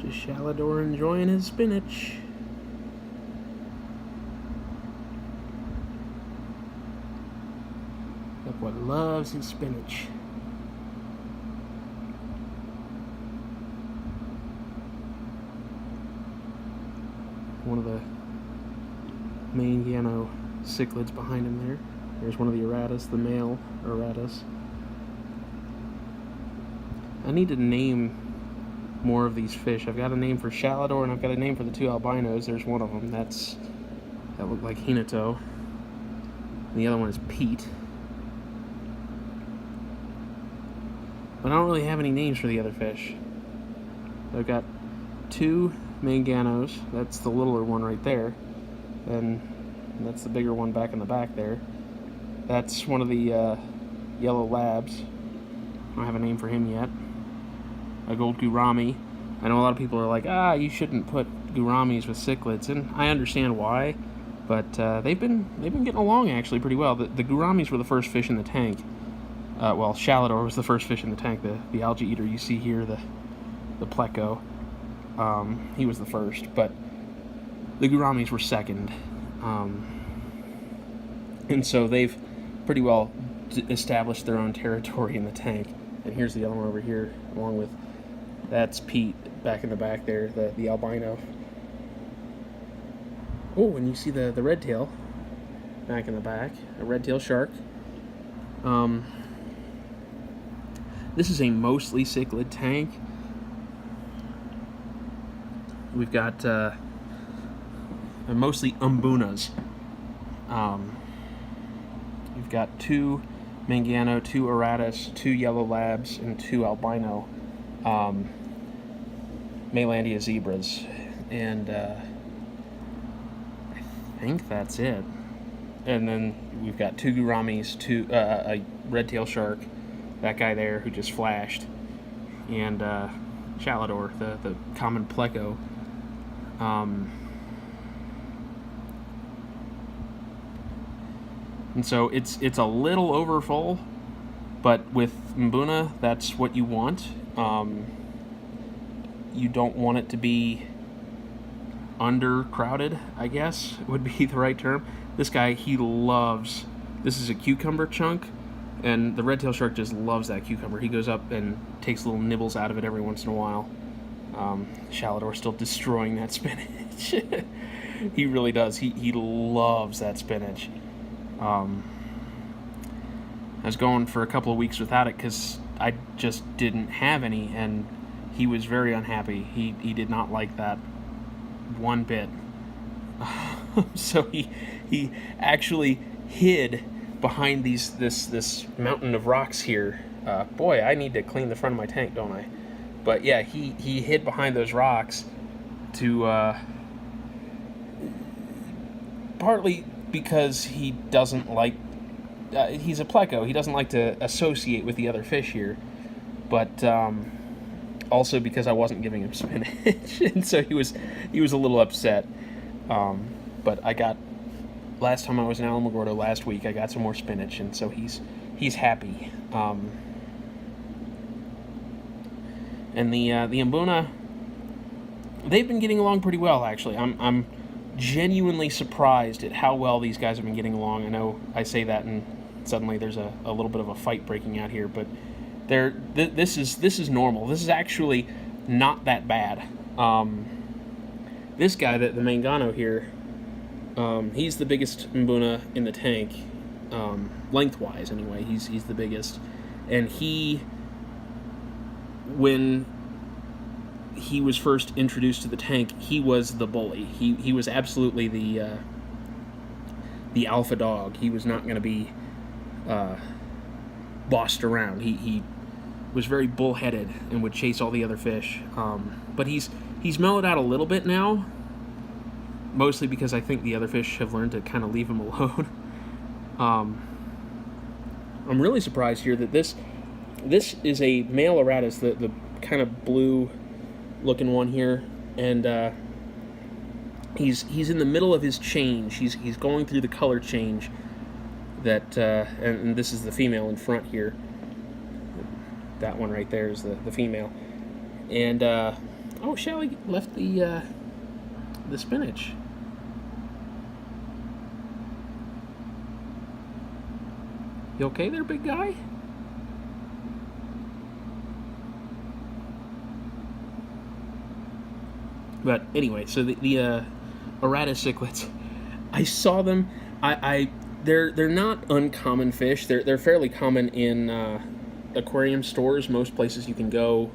Just Shalidor enjoying his spinach. Look what loves his spinach. One of the Mbuna cichlids behind him there. There's one of the Aratus, the male Aratus. I need to name more of these fish. I've got a name for Shalidor and I've got a name for the two albinos. There's one of them. That looked like Hinato. And the other one is Pete. But I don't really have any names for the other fish. I've got two Mbanus. That's the littler one right there. And that's the bigger one back in the back there. That's one of the yellow labs. I don't have a name for him yet. A gold gourami. I know a lot of people are like, you shouldn't put gouramis with cichlids, and I understand why, but they've been getting along actually pretty well. The gouramis were the first fish in the tank. Well, Shalidor was the first fish in the tank. The algae eater you see here, the pleco, he was the first, but the gouramis were second, and so they've pretty well established their own territory in the tank. And here's the other one over here, along with, that's Pete back in the back there, the albino. Oh, and you see the redtail back in the back, a Redtail Shark. This is a mostly cichlid tank. We've got mostly Mbunas. We've got two Mbuna, two Aratus, two yellow labs, and two albino Maylandia zebras. And I think that's it. And then we've got two gouramis, a Redtail Shark, that guy there who just flashed, and Shalidor, the common pleco. And so it's a little over full, but with Mbuna, that's what you want. You don't want it to be undercrowded, I guess would be the right term. This guy, he loves, this is a cucumber chunk, and the Redtail Shark just loves that cucumber. He goes up and takes little nibbles out of it every once in a while. Shalidor still destroying that spinach. He really does. He loves that spinach. I was going for a couple of weeks without it because I just didn't have any, and he was very unhappy. He did not like that one bit. So he actually hid behind this mountain of rocks here. Boy, I need to clean the front of my tank, don't I? But yeah, he hid behind those rocks to partly because he doesn't like, he's a pleco, he doesn't like to associate with the other fish here, but also because I wasn't giving him spinach, and so he was a little upset. But I got, last time I was in Alamogordo last week, I got some more spinach, and so he's happy. And the Mbuna, they've been getting along pretty well, actually. I'm genuinely surprised at how well these guys have been getting along. I know I say that and suddenly there's a little bit of a fight breaking out here, but this is normal. This is actually not that bad. This guy, the Mangano here, he's the biggest Mbuna in the tank, lengthwise anyway. He's the biggest, and when he was first introduced to the tank, he was the bully. He was absolutely the alpha dog. He was not going to be bossed around. He was very bullheaded and would chase all the other fish. But he's mellowed out a little bit now, mostly because I think the other fish have learned to kind of leave him alone. I'm really surprised here that this is a male Aratus, the kind of blue looking one here, and he's in the middle of his change. He's going through the color change that and this is the female in front here. That one right there is the female, and I Oh, Shelly left the spinach. You okay there, big guy? But anyway, so the Aratus Cichlids, I saw them. They're not uncommon fish. They're fairly common in aquarium stores. Most places you can go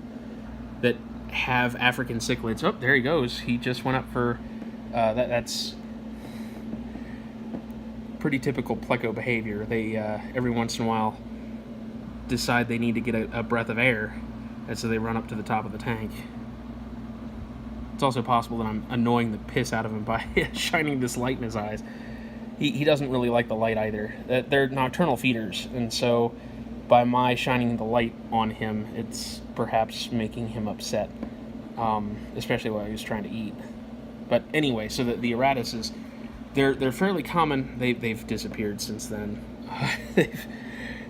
that have African cichlids. Oh, there he goes. He just went up for that's pretty typical pleco behavior. They every once in a while decide they need to get a breath of air, and so they run up to the top of the tank. It's also possible that I'm annoying the piss out of him by shining this light in his eyes. He doesn't really like the light either. They're nocturnal feeders, and so by my shining the light on him, it's perhaps making him upset, especially while he was trying to eat. But anyway, so the Aratuses, they're fairly common. They've disappeared since then.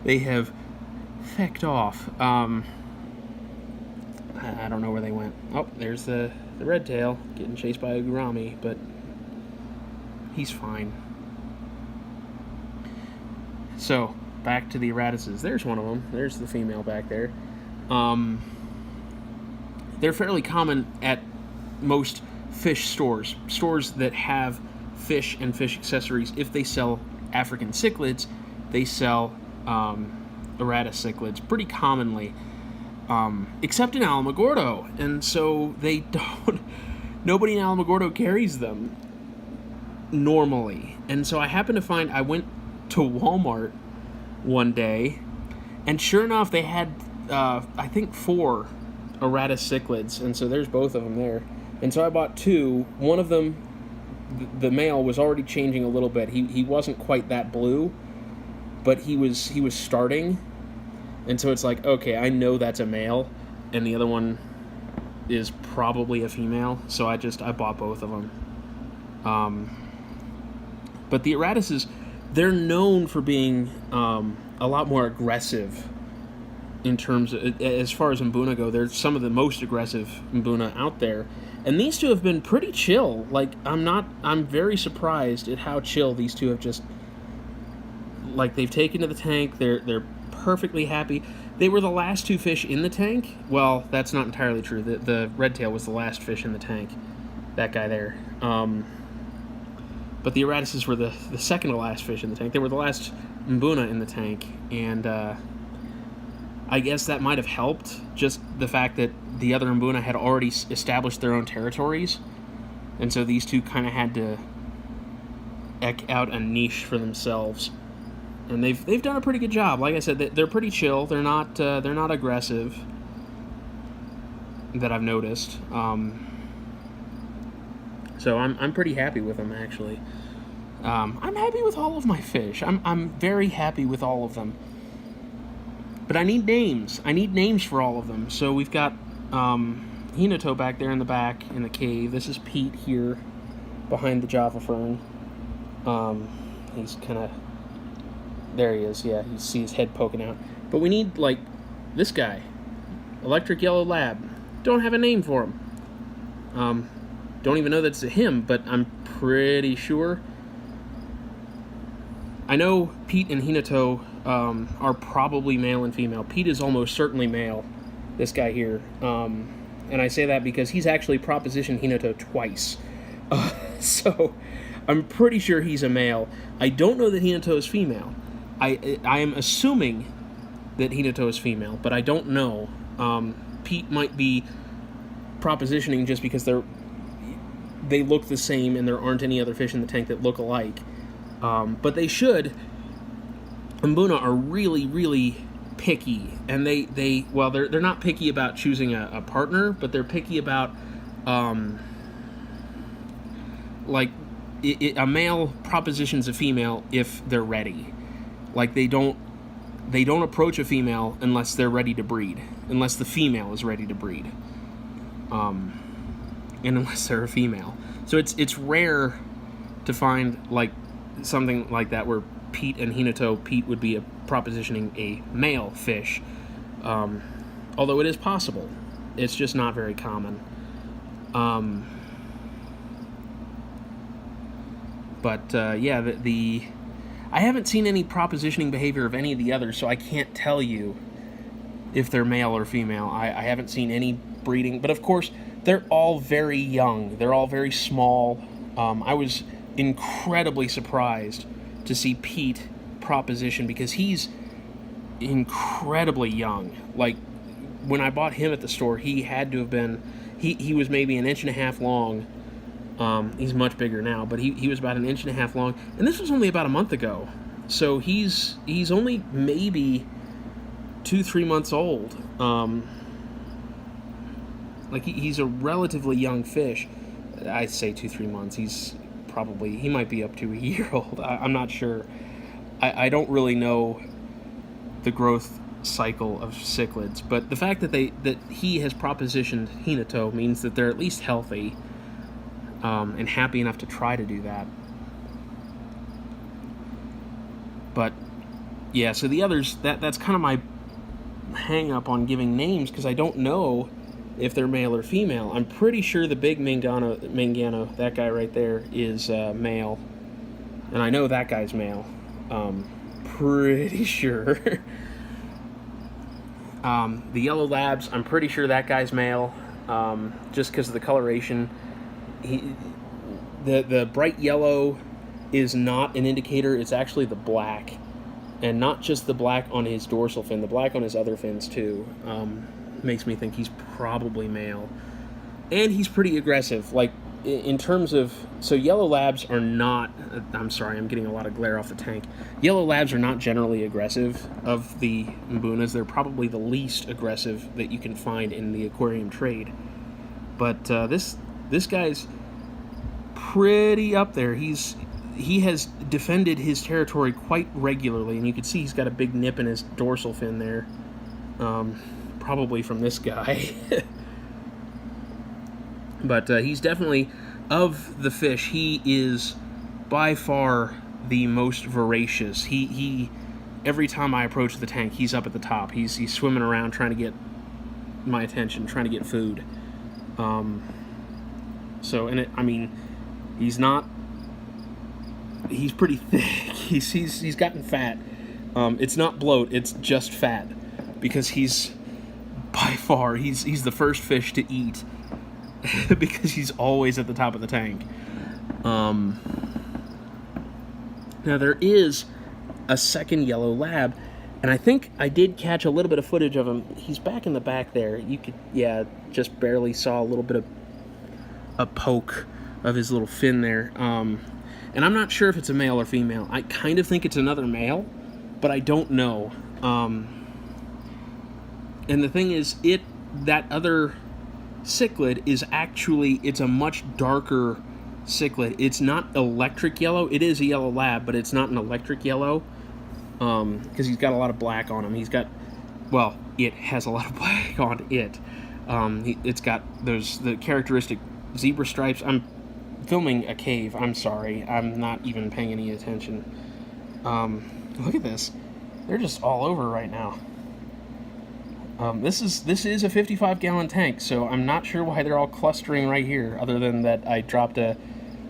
They have fecked off. I don't know where they went. Oh, there's the Redtail getting chased by a gourami, but he's fine. So, back to the Aratuses. There's one of them. There's the female back there. They're fairly common at most fish stores. Stores that have fish and fish accessories. If they sell African cichlids, they sell Aratus cichlids pretty commonly. Except in Alamogordo, and so they don't. Nobody in Alamogordo carries them normally, and so I went to Walmart one day, and sure enough, they had I think 4 Aratus cichlids, and so there's both of them there, and so I bought 2. One of them, the male, was already changing a little bit. He wasn't quite that blue, but he was starting. And so it's like, okay, I know that's a male, and the other one is probably a female, so I bought both of them. But the Aratuses, they're known for being a lot more aggressive in terms of, as far as Mbuna go. They're some of the most aggressive Mbuna out there. And these two have been pretty chill. Like, I'm very surprised at how chill these two have just, like, they've taken to the tank. They're perfectly happy. They were the last 2 fish in the tank. Well, that's not entirely true. The Redtail was the last fish in the tank. That guy there. But the Aratuses were the second to last fish in the tank. They were the last Mbuna in the tank. And I guess that might have helped. Just the fact that the other Mbuna had already established their own territories. And so these two kind of had to eke out a niche for themselves. And they've done a pretty good job. Like I said, they're pretty chill. They're not aggressive, that I've noticed. So I'm pretty happy with them, actually. I'm happy with all of my fish. I'm very happy with all of them. But I need names. I need names for all of them. So we've got Hinoto back there in the back in the cave. This is Pete here behind the Java fern. He's kind of... There he is, yeah, you see his head poking out. But we need, like, this guy. Electric Yellow Lab. Don't have a name for him. Don't even know that's a him, but I'm pretty sure. I know Pete and Hinoto are probably male and female. Pete is almost certainly male, this guy here. And I say that because he's actually propositioned Hinoto twice. So I'm pretty sure he's a male. I don't know that Hinoto is female. I am assuming that Hinoto is female, but I don't know. Pete might be propositioning just because they look the same and there aren't any other fish in the tank that look alike. But they should. Mbuna are really, really picky, and they're not picky about choosing a partner, but they're picky about a male propositions a female if they're ready. Like, they don't approach a female unless they're ready to breed, unless the female is ready to breed, and unless they're a female. So it's rare to find like something like that where Pete and Hinoto, Pete would be propositioning a male fish, although it is possible. It's just not very common. Yeah, I haven't seen any propositioning behavior of any of the others, so I can't tell you if they're male or female. I haven't seen any breeding, but of course, they're all very young. They're all very small. I was incredibly surprised to see Pete proposition because he's incredibly young. Like, when I bought him at the store, he had to have been, he was maybe an inch and a half long. He's much bigger now, but he was about an inch and a half long, and this was only about a month ago. So he's only maybe 2-3 months old. Like, he's a relatively young fish. I'd say 2-3 months. He might be up to a year old. I'm not sure. I don't really know the growth cycle of cichlids, but the fact that he has propositioned Hinata means that they're at least healthy. And happy enough to try to do that. But yeah, so the others, that's kind of my hang up on giving names, because I don't know if they're male or female. I'm pretty sure the big Mangano, that guy right there, is male, and I know that guy's male. Pretty sure. The yellow labs, I'm pretty sure that guy's male, just because of the coloration. The bright yellow is not an indicator. It's actually the black, and not just the black on his dorsal fin, the black on his other fins too. Makes me think he's probably male, and he's pretty aggressive. Like, in terms of, so yellow labs are not, I'm sorry, I'm getting a lot of glare off the tank. Yellow labs are not generally aggressive. Of the Mbunas, they're probably the least aggressive that you can find in the aquarium trade. But this guy's pretty up there. He has defended his territory quite regularly, and you can see he's got a big nip in his dorsal fin there, probably from this guy. But he's definitely, of the fish, he is by far the most voracious. He every time I approach the tank, he's up at the top. He's swimming around trying to get my attention, trying to get food. So, and I mean, he's pretty thick. He's gotten fat. It's not bloat, it's just fat, because he's by far, he's the first fish to eat, because he's always at the top of the tank. Now there is a second yellow lab, and I think I did catch a little bit of footage of him. He's back in the back there. You could, yeah, just barely saw a little bit of a poke of his little fin there. And I'm not sure if it's a male or female. I kind of think it's another male, but I don't know. And the thing is, that other cichlid is actually, it's a much darker cichlid. It's not electric yellow. It is a yellow lab, but it's not an electric yellow, because he's got a lot of black on him. It has a lot of black on it. It's got the characteristic zebra stripes. I'm filming a cave. I'm sorry. I'm not even paying any attention. Look at this. They're just all over right now. This is a 55-gallon tank, so I'm not sure why they're all clustering right here, other than that I dropped a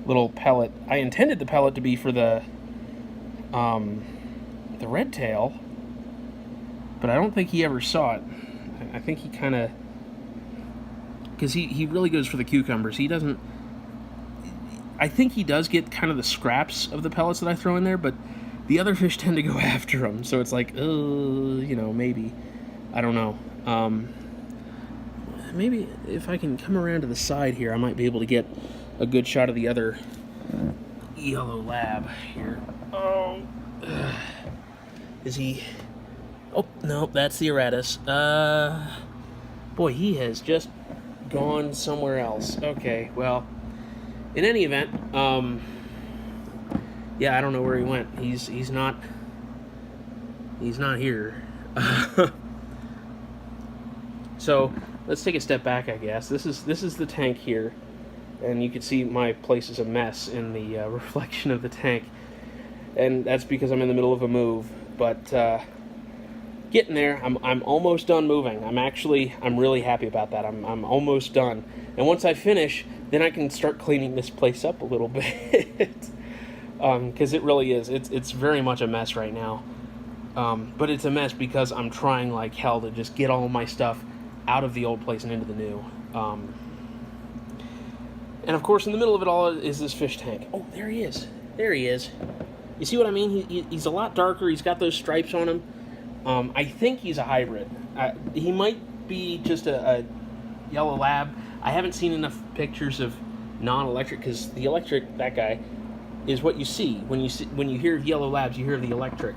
little pellet. I intended the pellet to be for the redtail, but I don't think he ever saw it. I think he kind of, because he really goes for the cucumbers. He doesn't, I think he does get kind of the scraps of the pellets that I throw in there, but the other fish tend to go after him, so it's like, maybe. I don't know. Maybe if I can come around to the side here, I might be able to get a good shot of the other yellow lab here. Oh, is he? Oh, no, that's the Aratus. Boy, he has just gone somewhere else. Okay, well, in any event, yeah, I don't know where he went. He's not here. So let's take a step back, I guess. This is the tank here, and you can see my place is a mess in the reflection of the tank, and that's because I'm in the middle of a move. But getting there. I'm almost done moving. I'm really happy about that. I'm almost done. And once I finish, then I can start cleaning this place up a little bit. Because it really is. It's very much a mess right now. But it's a mess because I'm trying like hell to just get all of my stuff out of the old place and into the new. And of course, in the middle of it all is this fish tank. Oh, there he is. There he is. You see what I mean? He's a lot darker. He's got those stripes on him. I think he's a hybrid. He might be just a yellow lab. I haven't seen enough pictures of non-electric, because the electric, that guy, is what you see. When you hear of yellow labs, you hear of the electric.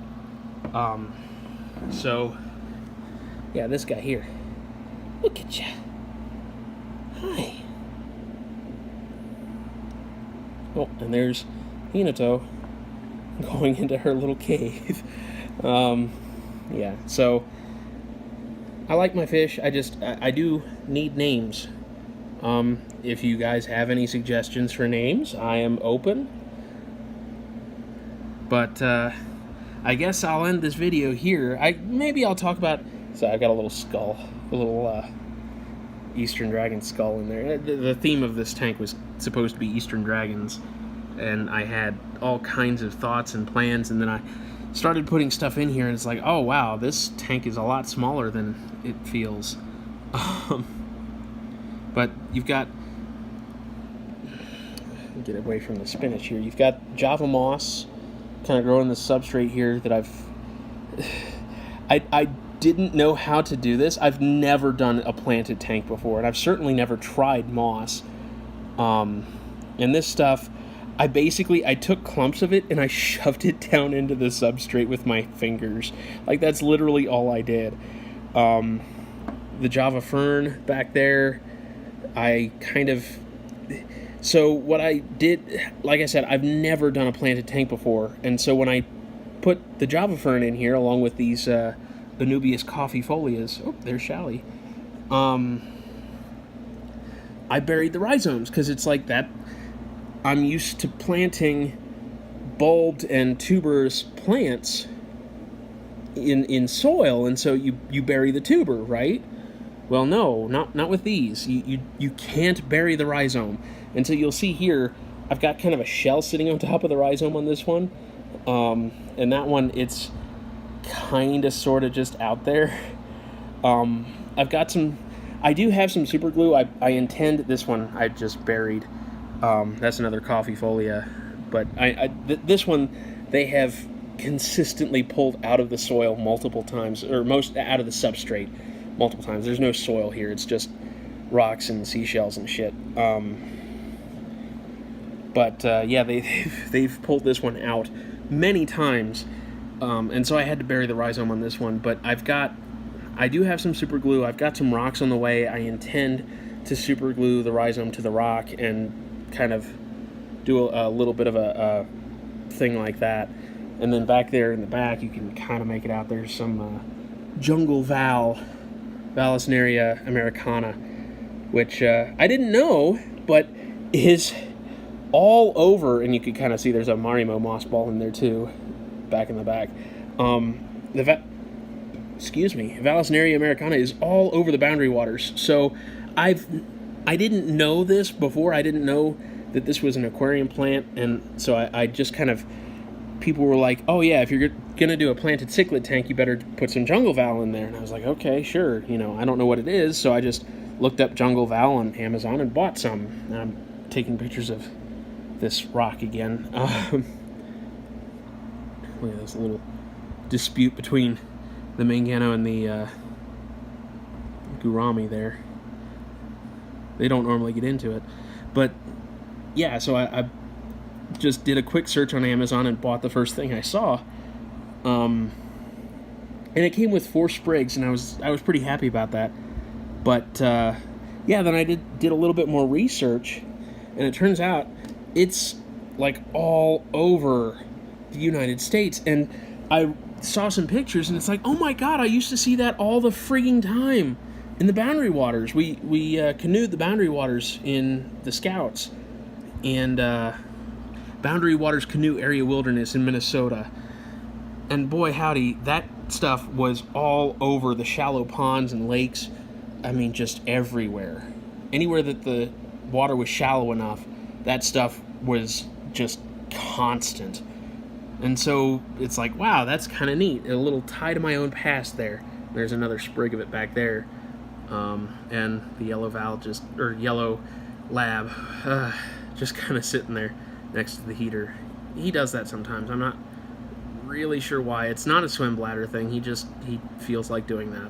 So, yeah, this guy here. Look at ya. Hi. Oh, and there's Hinato going into her little cave. Yeah, so I like my fish. I do need names. If you guys have any suggestions for names, I am open. But I guess I'll end this video here. Maybe I'll talk about. So I've got a little skull, a little Eastern dragon skull in there. The theme of this tank was supposed to be Eastern dragons, and I had all kinds of thoughts and plans, and then I started putting stuff in here, and it's like, oh wow, this tank is a lot smaller than it feels. But you've got, get away from the spinach here, you've got Java moss kind of growing the substrate here that I didn't know how to do this. I've never done a planted tank before, and I've certainly never tried moss. And this stuff, I took clumps of it and I shoved it down into the substrate with my fingers. Like, that's literally all I did. The Java fern back there, so what I did, like I said, I've never done a planted tank before, and so when I put the Java fern in here along with these Anubias coffeefolias, oh, there's Shally, I buried the rhizomes, because it's like that. I'm used to planting bulbed and tuberous plants in soil, and so you bury the tuber, right? Well, no, not with these. You can't bury the rhizome. And so you'll see here, I've got kind of a shell sitting on top of the rhizome on this one. And that one, it's kind of sort of just out there. I do have some super glue. I intend, this one I just buried. That's another coffeefolia. But this one, they have consistently pulled out of the soil multiple times, or out of the substrate multiple times. There's no soil here. It's just rocks and seashells and shit. Yeah, they've pulled this one out many times, and so I had to bury the rhizome on this one. But I do have some super glue. I've got some rocks on the way. I intend to super glue the rhizome to the rock and kind of do a little bit of a thing like that. And then back there in the back, you can kind of make it out. There's some jungle Vallisneria americana, which I didn't know, but is all over, and you can kind of see there's a Marimo moss ball in there too, back in the back. Vallisneria americana is all over the boundary waters. So I didn't know this before. I didn't know that this was an aquarium plant, and so I just kind of, people were like, oh yeah, if you're gonna do a planted cichlid tank, you better put some jungle val in there. And I was like, okay, sure. I don't know what it is, so I just looked up jungle val on Amazon and bought some. And I'm taking pictures of this rock again. Look at this little dispute between the Mangano and the Gourami there. They don't normally get into it, but yeah, so I just did a quick search on Amazon and bought the first thing I saw, and it came with 4 sprigs, and I was pretty happy about that. But yeah, then I did a little bit more research, and it turns out it's like all over the United States. And I saw some pictures, and it's like, oh my god, I used to see that all the frigging time in the boundary waters. We canoed the boundary waters in the Scouts, and Boundary Waters Canoe Area Wilderness in Minnesota. And boy howdy, that stuff was all over the shallow ponds and lakes. I mean, just everywhere. Anywhere that the water was shallow enough, that stuff was just constant. And so it's like, wow, that's kind of neat. A little tie to my own past there. There's another sprig of it back there. And the yellow lab, just kind of sitting there next to the heater. He does that sometimes. I'm not really sure why. It's not a swim bladder thing. He feels like doing that.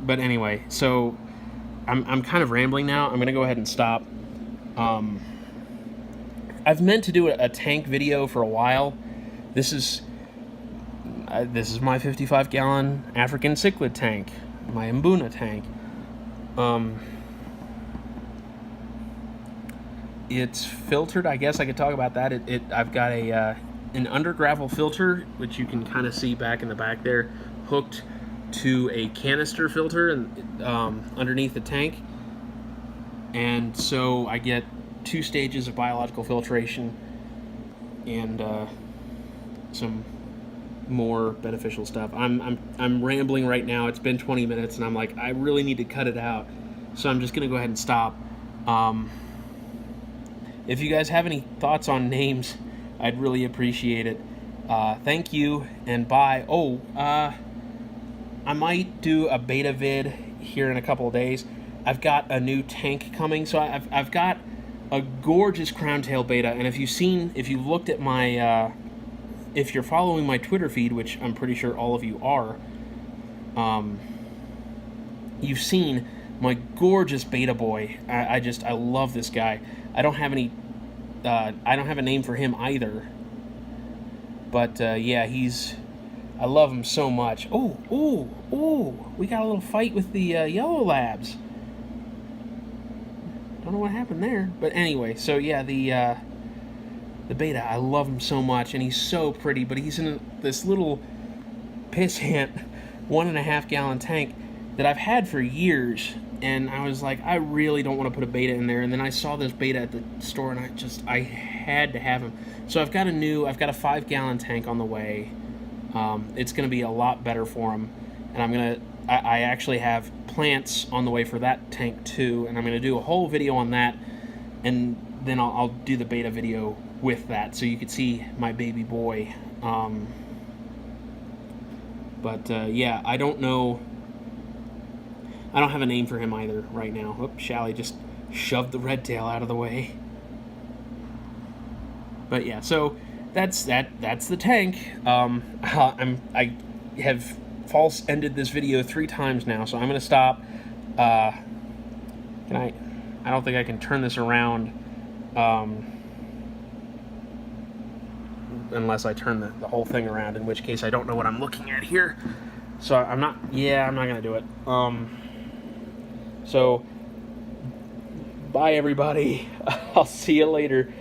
But anyway, so I'm kind of rambling now. I'm gonna go ahead and stop. I've meant to do a tank video for a while. This is my 55-gallon African Cichlid tank, my Mbuna tank. It's filtered. I guess I could talk about that. I've got an under gravel filter, which you can kind of see back in the back there, hooked to a canister filter and underneath the tank. And so I get 2 stages of biological filtration and some more beneficial stuff. I'm rambling right now. It's been 20 minutes and I'm like, I really need to cut it out. So I'm just gonna go ahead and stop. If you guys have any thoughts on names, I'd really appreciate it. Thank you and bye. I might do a beta vid here in a couple of days. I've got a new tank coming, so I've got a gorgeous crown tail beta, and if you've looked at my, if you're following my Twitter feed, which I'm pretty sure all of you are, you've seen my gorgeous beta boy. I love this guy. I don't have a name for him either, but yeah, I love him so much. Oh, we got a little fight with the yellow labs. Don't know what happened there, but anyway, so yeah, the beta, I love him so much, and he's so pretty, but he's in this little pissant 1.5-gallon tank that I've had for years, and I was like, I really don't want to put a beta in there, and then I saw this beta at the store, and I had to have him. So I've got a 5-gallon tank on the way. It's going to be a lot better for him, and I actually have plants on the way for that tank too, and I'm going to do a whole video on that, and then I'll do the beta video with that, so you can see my baby boy. Yeah, I don't know. I don't have a name for him either right now. Oh, Shally just shoved the redtail out of the way. But yeah, so that's the tank. I have false ended this video 3 times now, so I'm gonna stop. I don't think I can turn this around unless I turn the whole thing around, in which case I don't know what I'm looking at here. So I'm not gonna do it. So bye everybody. I'll see you later.